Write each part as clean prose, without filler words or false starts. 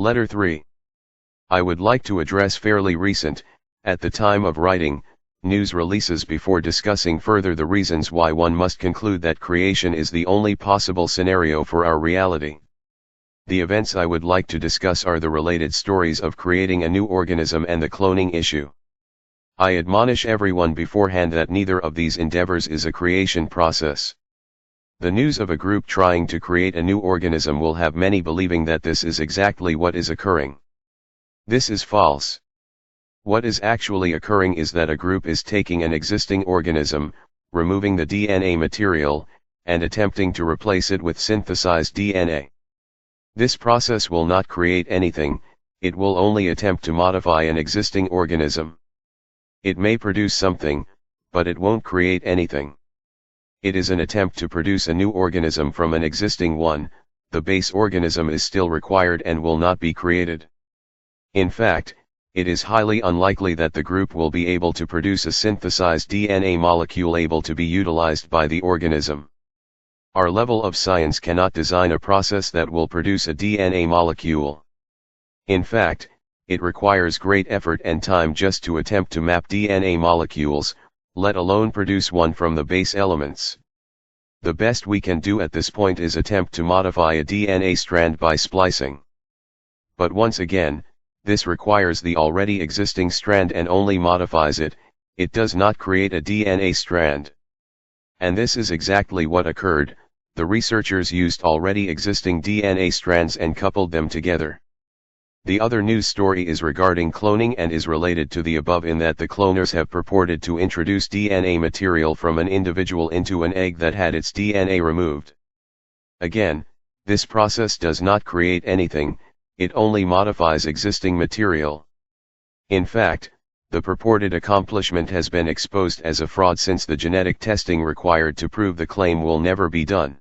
Letter 3. I would like to address fairly recent, at the time of writing, news releases before discussing further the reasons why one must conclude that creation is the only possible scenario for our reality. The events I would like to discuss are the related stories of creating a new organism and the cloning issue. I admonish everyone beforehand that neither of these endeavors is a creation process. The news of a group trying to create a new organism will have many believing that this is exactly what is occurring. This is false. What is actually occurring is that a group is taking an existing organism, removing the DNA material, and attempting to replace it with synthesized DNA. This process will not create anything, it will only attempt to modify an existing organism. It may produce something, but it won't create anything. It is an attempt to produce a new organism from an existing one. The base organism is still required and will not be created. In fact, it is highly unlikely that the group will be able to produce a synthesized DNA molecule able to be utilized by the organism. Our level of science cannot design a process that will produce a DNA molecule. In fact, it requires great effort and time just to attempt to map DNA molecules, let alone produce one from the base elements. The best we can do at this point is attempt to modify a DNA strand by splicing. But once again, this requires the already existing strand and only modifies it, it does not create a DNA strand. And this is exactly what occurred. The researchers used already existing DNA strands and coupled them together. The other news story is regarding cloning and is related to the above in that the cloners have purported to introduce DNA material from an individual into an egg that had its DNA removed. Again, this process does not create anything, it only modifies existing material. In fact, the purported accomplishment has been exposed as a fraud since the genetic testing required to prove the claim will never be done.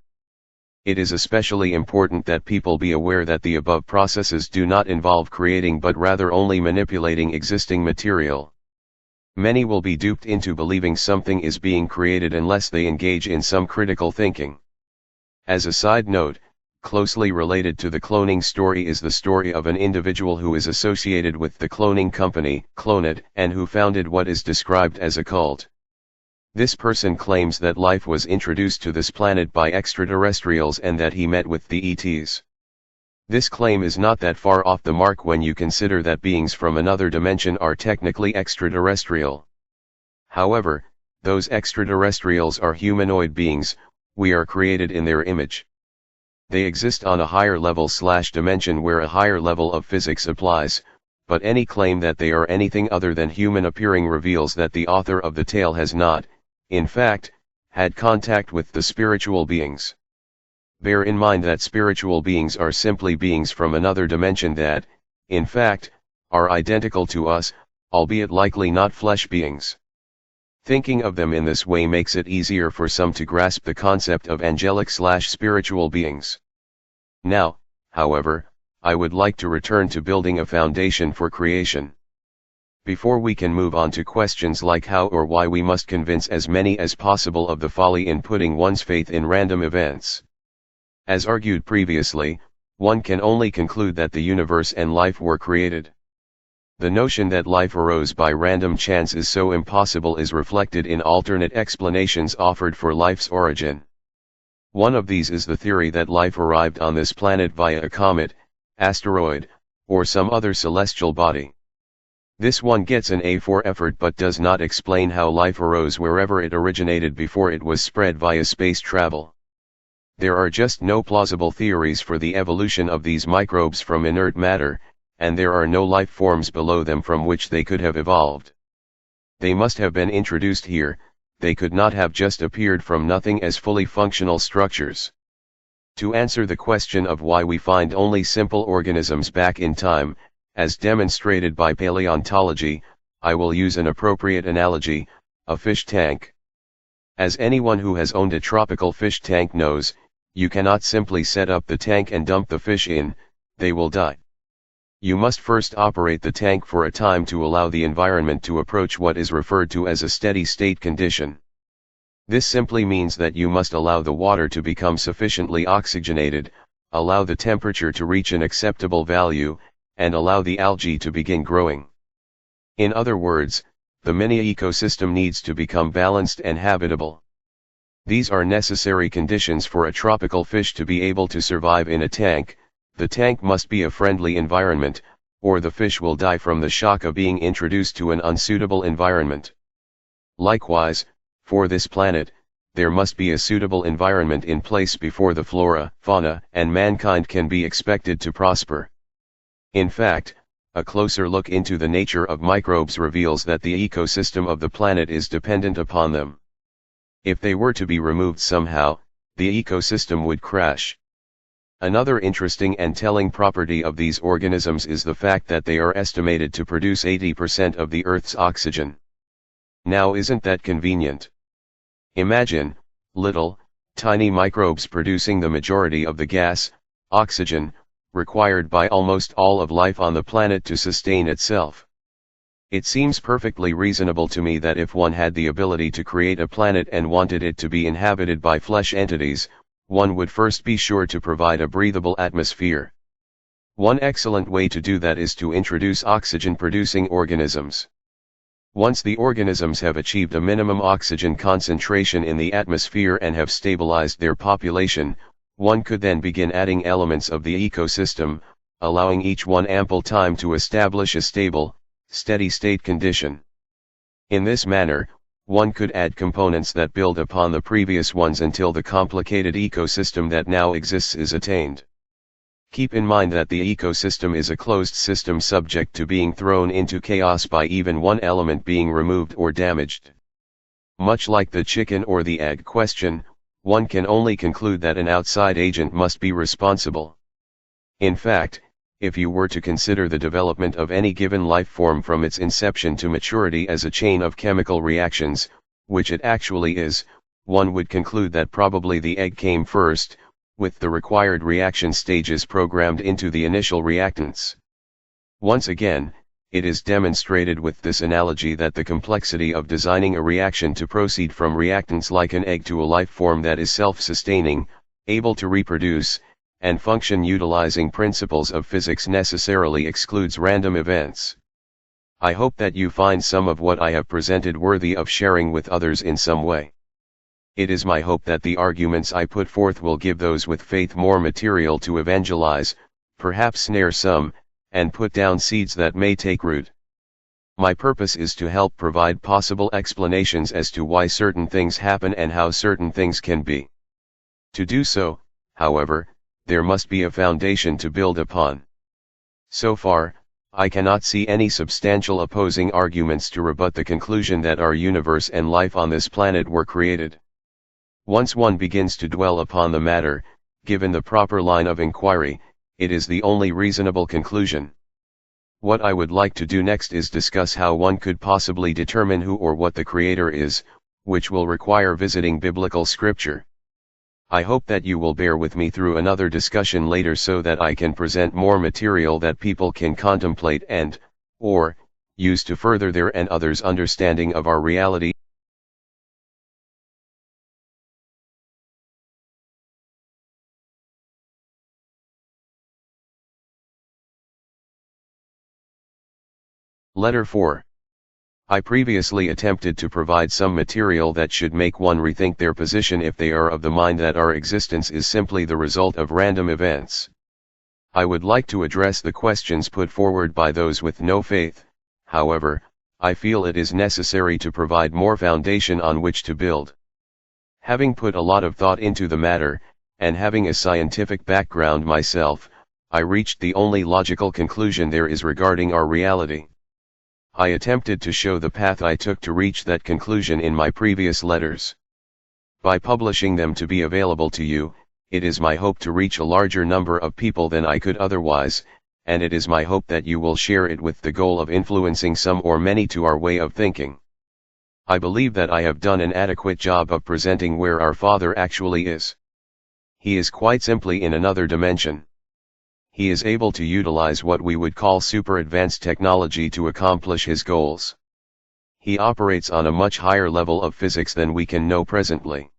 It is especially important that people be aware that the above processes do not involve creating but rather only manipulating existing material. Many will be duped into believing something is being created unless they engage in some critical thinking. As a side note, closely related to the cloning story is the story of an individual who is associated with the cloning company, Clonit, and who founded what is described as a cult. This person claims that life was introduced to this planet by extraterrestrials and that he met with the ETs. This claim is not that far off the mark when you consider that beings from another dimension are technically extraterrestrial. However, those extraterrestrials are humanoid beings, we are created in their image. They exist on a higher level/dimension where a higher level of physics applies, but any claim that they are anything other than human appearing reveals that the author of the tale has not, in fact, had contact with the spiritual beings. Bear in mind that spiritual beings are simply beings from another dimension that, in fact, are identical to us, albeit likely not flesh beings. Thinking of them in this way makes it easier for some to grasp the concept of angelic/spiritual beings. Now, however, I would like to return to building a foundation for creation. Before we can move on to questions like how or why, we must convince as many as possible of the folly in putting one's faith in random events. As argued previously, one can only conclude that the universe and life were created. The notion that life arose by random chance is so impossible is reflected in alternate explanations offered for life's origin. One of these is the theory that life arrived on this planet via a comet, asteroid, or some other celestial body. This one gets an A for effort but does not explain how life arose wherever it originated before it was spread via space travel. There are just no plausible theories for the evolution of these microbes from inert matter, and there are no life forms below them from which they could have evolved. They must have been introduced here, they could not have just appeared from nothing as fully functional structures. To answer the question of why we find only simple organisms back in time, as demonstrated by paleontology, I will use an appropriate analogy, a fish tank. As anyone who has owned a tropical fish tank knows, you cannot simply set up the tank and dump the fish in, they will die. You must first operate the tank for a time to allow the environment to approach what is referred to as a steady state condition. This simply means that you must allow the water to become sufficiently oxygenated, allow the temperature to reach an acceptable value, and allow the algae to begin growing. In other words, the mini ecosystem needs to become balanced and habitable. These are necessary conditions for a tropical fish to be able to survive in a tank. The tank must be a friendly environment, or the fish will die from the shock of being introduced to an unsuitable environment. Likewise, for this planet, there must be a suitable environment in place before the flora, fauna, and mankind can be expected to prosper. In fact, a closer look into the nature of microbes reveals that the ecosystem of the planet is dependent upon them. If they were to be removed somehow, the ecosystem would crash. Another interesting and telling property of these organisms is the fact that they are estimated to produce 80% of the Earth's oxygen. Now isn't that convenient? Imagine, little, tiny microbes producing the majority of the gas, oxygen, required by almost all of life on the planet to sustain itself. It seems perfectly reasonable to me that if one had the ability to create a planet and wanted it to be inhabited by flesh entities, one would first be sure to provide a breathable atmosphere. One excellent way to do that is to introduce oxygen-producing organisms. Once the organisms have achieved a minimum oxygen concentration in the atmosphere and have stabilized their population, one could then begin adding elements of the ecosystem, allowing each one ample time to establish a stable, steady-state condition. In this manner, one could add components that build upon the previous ones until the complicated ecosystem that now exists is attained. Keep in mind that the ecosystem is a closed system subject to being thrown into chaos by even one element being removed or damaged. Much like the chicken or the egg question, one can only conclude that an outside agent must be responsible. In fact, if you were to consider the development of any given life form from its inception to maturity as a chain of chemical reactions, which it actually is, one would conclude that probably the egg came first, with the required reaction stages programmed into the initial reactants. Once again, it is demonstrated with this analogy that the complexity of designing a reaction to proceed from reactants like an egg to a life form that is self-sustaining, able to reproduce, and function utilizing principles of physics necessarily excludes random events. I hope that you find some of what I have presented worthy of sharing with others in some way. It is my hope that the arguments I put forth will give those with faith more material to evangelize, perhaps snare some, and put down seeds that may take root. My purpose is to help provide possible explanations as to why certain things happen and how certain things can be. To do so, however, there must be a foundation to build upon. So far, I cannot see any substantial opposing arguments to rebut the conclusion that our universe and life on this planet were created. Once one begins to dwell upon the matter, given the proper line of inquiry, it is the only reasonable conclusion. What I would like to do next is discuss how one could possibly determine who or what the Creator is, which will require visiting biblical scripture. I hope that you will bear with me through another discussion later so that I can present more material that people can contemplate or use to further their and others' understanding of our reality. Letter 4. I previously attempted to provide some material that should make one rethink their position if they are of the mind that our existence is simply the result of random events. I would like to address the questions put forward by those with no faith. However, I feel it is necessary to provide more foundation on which to build. Having put a lot of thought into the matter, and having a scientific background myself, I reached the only logical conclusion there is regarding our reality. I attempted to show the path I took to reach that conclusion in my previous letters. By publishing them to be available to you, it is my hope to reach a larger number of people than I could otherwise, and it is my hope that you will share it with the goal of influencing some or many to our way of thinking. I believe that I have done an adequate job of presenting where our Father actually is. He is quite simply in another dimension. He is able to utilize what we would call super advanced technology to accomplish his goals. He operates on a much higher level of physics than we can know presently.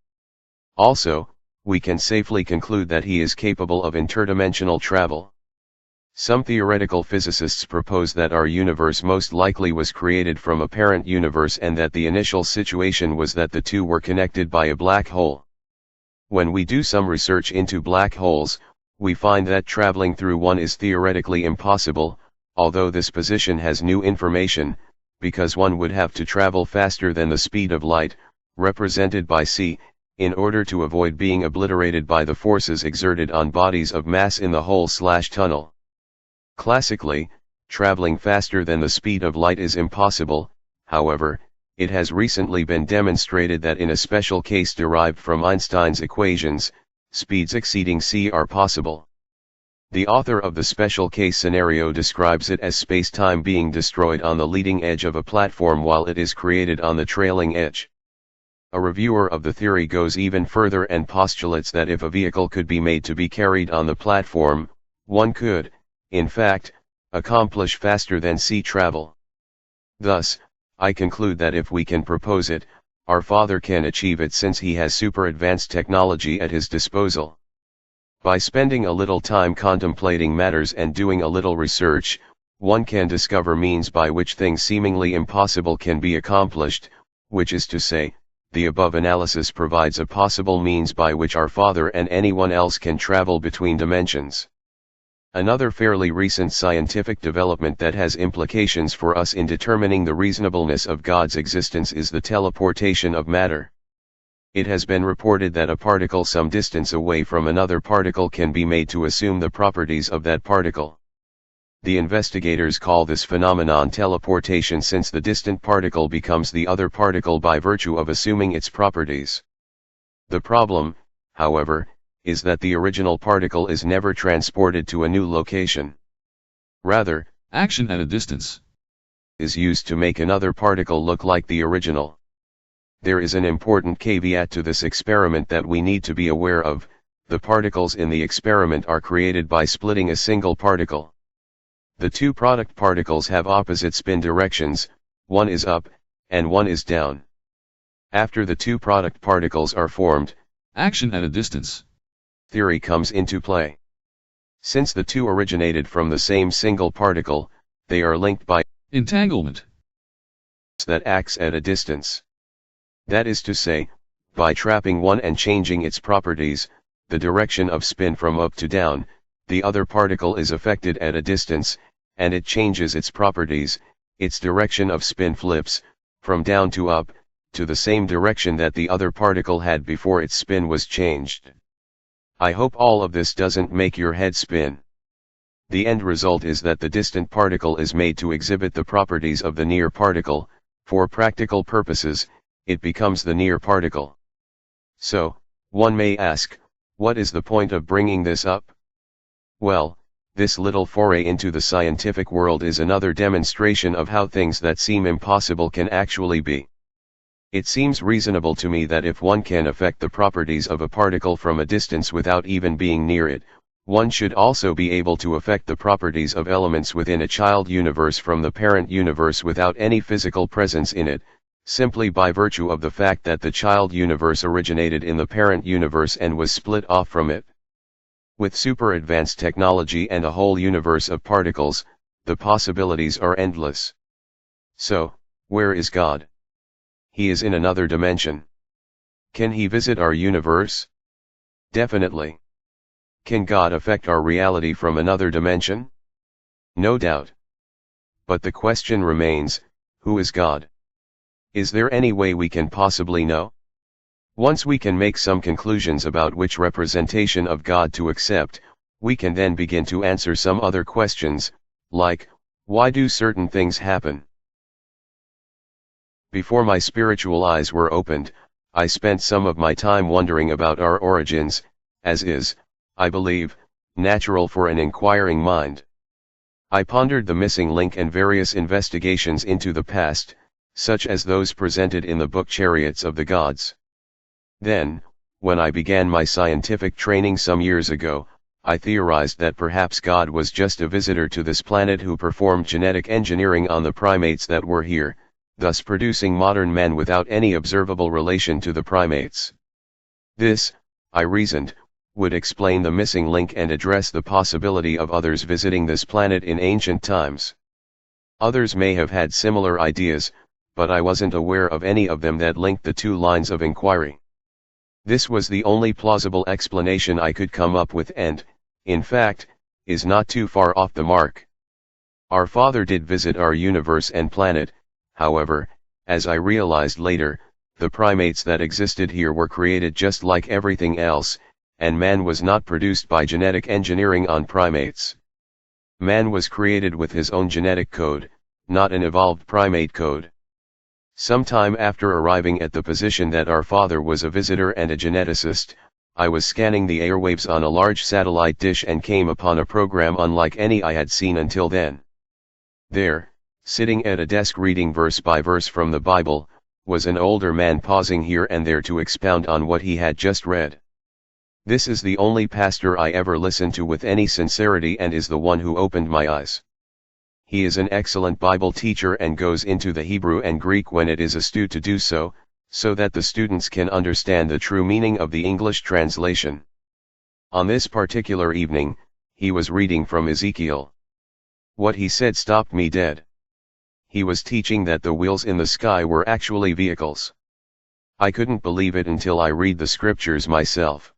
Also, we can safely conclude that he is capable of interdimensional travel. Some theoretical physicists propose that our universe most likely was created from a parent universe and that the initial situation was that the two were connected by a black hole. When we do some research into black holes, we find that traveling through one is theoretically impossible, although this position has new information, because one would have to travel faster than the speed of light, represented by c, in order to avoid being obliterated by the forces exerted on bodies of mass in the hole/tunnel. Classically, traveling faster than the speed of light is impossible. However, it has recently been demonstrated that in a special case derived from Einstein's equations, speeds exceeding c are possible. The author of the special case scenario describes it as space-time being destroyed on the leading edge of a platform while it is created on the trailing edge. A reviewer of the theory goes even further and postulates that if a vehicle could be made to be carried on the platform, one could, in fact, accomplish faster than sea travel. Thus, I conclude that if we can propose it, our Father can achieve it since he has super advanced technology at his disposal. By spending a little time contemplating matters and doing a little research, one can discover means by which things seemingly impossible can be accomplished, which is to say, the above analysis provides a possible means by which our Father and anyone else can travel between dimensions. Another fairly recent scientific development that has implications for us in determining the reasonableness of God's existence is the teleportation of matter. It has been reported that a particle some distance away from another particle can be made to assume the properties of that particle. The investigators call this phenomenon teleportation since the distant particle becomes the other particle by virtue of assuming its properties. The problem, however, is that the original particle is never transported to a new location. Rather, action at a distance is used to make another particle look like the original. There is an important caveat to this experiment that we need to be aware of: the particles in the experiment are created by splitting a single particle. The two product particles have opposite spin directions, one is up, and one is down. After the two product particles are formed, action at a distance theory comes into play. Since the two originated from the same single particle, they are linked by entanglement that acts at a distance. That is to say, by trapping one and changing its properties, the direction of spin from up to down, the other particle is affected at a distance, and it changes its properties. Its direction of spin flips, from down to up, to the same direction that the other particle had before its spin was changed. I hope all of this doesn't make your head spin. The end result is that the distant particle is made to exhibit the properties of the near particle. For practical purposes, it becomes the near particle. So, one may ask, what is the point of bringing this up? Well, this little foray into the scientific world is another demonstration of how things that seem impossible can actually be. It seems reasonable to me that if one can affect the properties of a particle from a distance without even being near it, one should also be able to affect the properties of elements within a child universe from the parent universe without any physical presence in it, simply by virtue of the fact that the child universe originated in the parent universe and was split off from it. With super advanced technology and a whole universe of particles, the possibilities are endless. So, where is God? He is in another dimension. Can he visit our universe? Definitely. Can God affect our reality from another dimension? No doubt. But the question remains, who is God? Is there any way we can possibly know? Once we can make some conclusions about which representation of God to accept, we can then begin to answer some other questions, like, why do certain things happen? Before my spiritual eyes were opened, I spent some of my time wondering about our origins, as is, I believe, natural for an inquiring mind. I pondered the missing link and various investigations into the past, such as those presented in the book Chariots of the Gods. Then, when I began my scientific training some years ago, I theorized that perhaps God was just a visitor to this planet who performed genetic engineering on the primates that were here, thus producing modern man without any observable relation to the primates. This, I reasoned, would explain the missing link and address the possibility of others visiting this planet in ancient times. Others may have had similar ideas, but I wasn't aware of any of them that linked the two lines of inquiry. This was the only plausible explanation I could come up with and, in fact, is not too far off the mark. Our Father did visit our universe and planet, however, as I realized later, the primates that existed here were created just like everything else, and man was not produced by genetic engineering on primates. Man was created with his own genetic code, not an evolved primate code. Sometime after arriving at the position that our Father was a visitor and a geneticist, I was scanning the airwaves on a large satellite dish and came upon a program unlike any I had seen until then. There, sitting at a desk reading verse by verse from the Bible, was an older man pausing here and there to expound on what he had just read. This is the only pastor I ever listened to with any sincerity and is the one who opened my eyes. He is an excellent Bible teacher and goes into the Hebrew and Greek when it is astute to do so that the students can understand the true meaning of the English translation. On this particular evening, he was reading from Ezekiel. What he said stopped me dead. He was teaching that the wheels in the sky were actually vehicles. I couldn't believe it until I read the scriptures myself.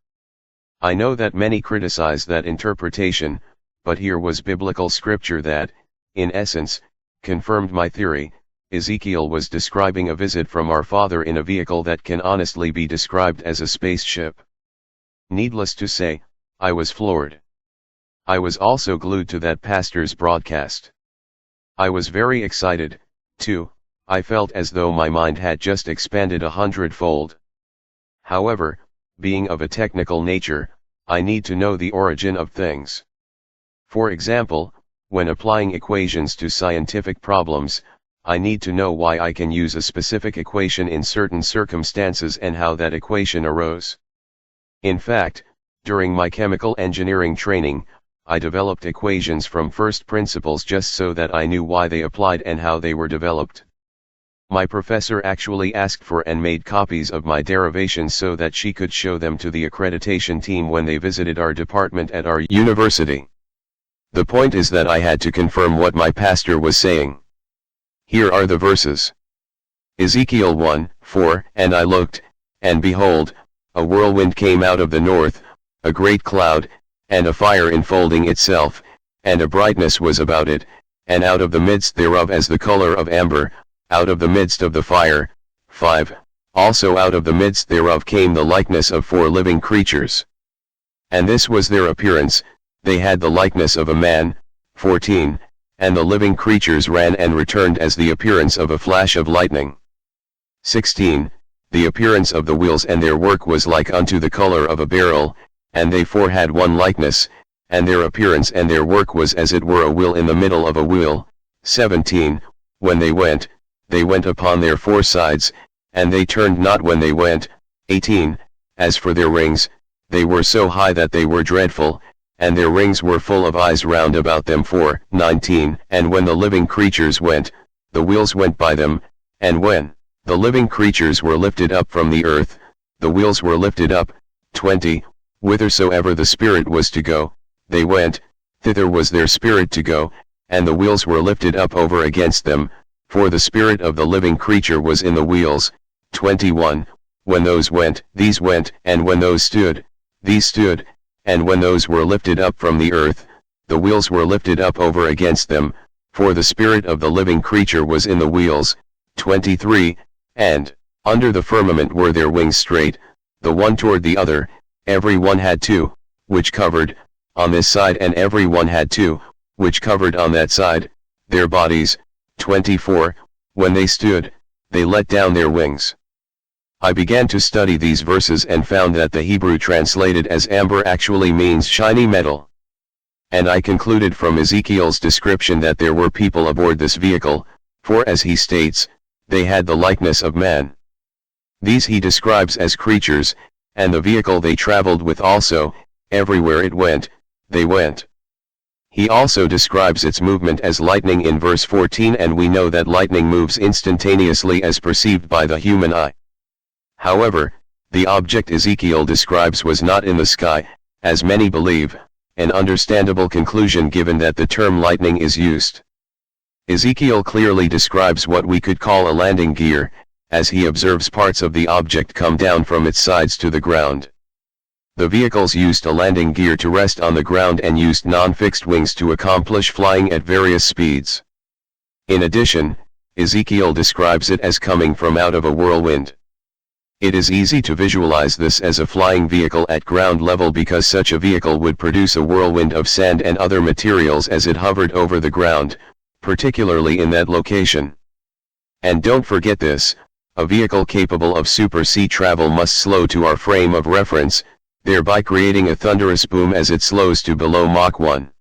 I know that many criticize that interpretation, but here was biblical scripture that, in essence, confirmed my theory. Ezekiel was describing a visit from our Father in a vehicle that can honestly be described as a spaceship. Needless to say, I was floored. I was also glued to that pastor's broadcast. I was very excited, too. I felt as though my mind had just expanded 100-fold. However, being of a technical nature, I need to know the origin of things. For example, when applying equations to scientific problems, I need to know why I can use a specific equation in certain circumstances and how that equation arose. In fact, during my chemical engineering training, I developed equations from first principles just so that I knew why they applied and how they were developed. My professor actually asked for and made copies of my derivations so that she could show them to the accreditation team when they visited our department at our university. The point is that I had to confirm what my pastor was saying. Here are the verses. Ezekiel 1:4, And I looked, and behold, a whirlwind came out of the north, a great cloud, and a fire enfolding itself, and a brightness was about it, and out of the midst thereof as the color of amber, out of the midst of the fire. 5. Also out of the midst thereof came the likeness of 4 living creatures. And this was their appearance, they had the likeness of a man. 14. And the living creatures ran and returned as the appearance of a flash of lightning. 16. The appearance of the wheels and their work was like unto the color of a beryl, and they 4 had one likeness, and their appearance and their work was as it were a wheel in the middle of a wheel. 17. When they went upon their 4 sides, and they turned not when they went. 18. As for their rings, they were so high that they were dreadful, and their rings were full of eyes round about them. 19. And when the living creatures went, the wheels went by them, and when the living creatures were lifted up from the earth, the wheels were lifted up. 20. Whithersoever the Spirit was to go, they went, thither was their spirit to go, and the wheels were lifted up over against them, for the spirit of the living creature was in the wheels. 21. When those went, these went, and when those stood, these stood, and when those were lifted up from the earth, the wheels were lifted up over against them, for the spirit of the living creature was in the wheels. 23. And, under the firmament were their wings straight, the one toward the other, every one had 2, which covered, on this side, and every one had 2, which covered on that side, their bodies. 24. When they stood, they let down their wings. I began to study these verses and found that the Hebrew translated as amber actually means shiny metal. And I concluded from Ezekiel's description that there were people aboard this vehicle, for as he states, they had the likeness of man. These he describes as creatures, and the vehicle they traveled with also, everywhere it went, they went. He also describes its movement as lightning in verse 14, and we know that lightning moves instantaneously as perceived by the human eye. However, the object Ezekiel describes was not in the sky, as many believe, an understandable conclusion given that the term lightning is used. Ezekiel clearly describes what we could call a landing gear, as he observes parts of the object come down from its sides to the ground. The vehicles used a landing gear to rest on the ground and used non-fixed wings to accomplish flying at various speeds. In addition, Ezekiel describes it as coming from out of a whirlwind. It is easy to visualize this as a flying vehicle at ground level because such a vehicle would produce a whirlwind of sand and other materials as it hovered over the ground, particularly in that location. And don't forget this, a vehicle capable of super-sea travel must slow to our frame of reference, thereby creating a thunderous boom as it slows to below Mach 1.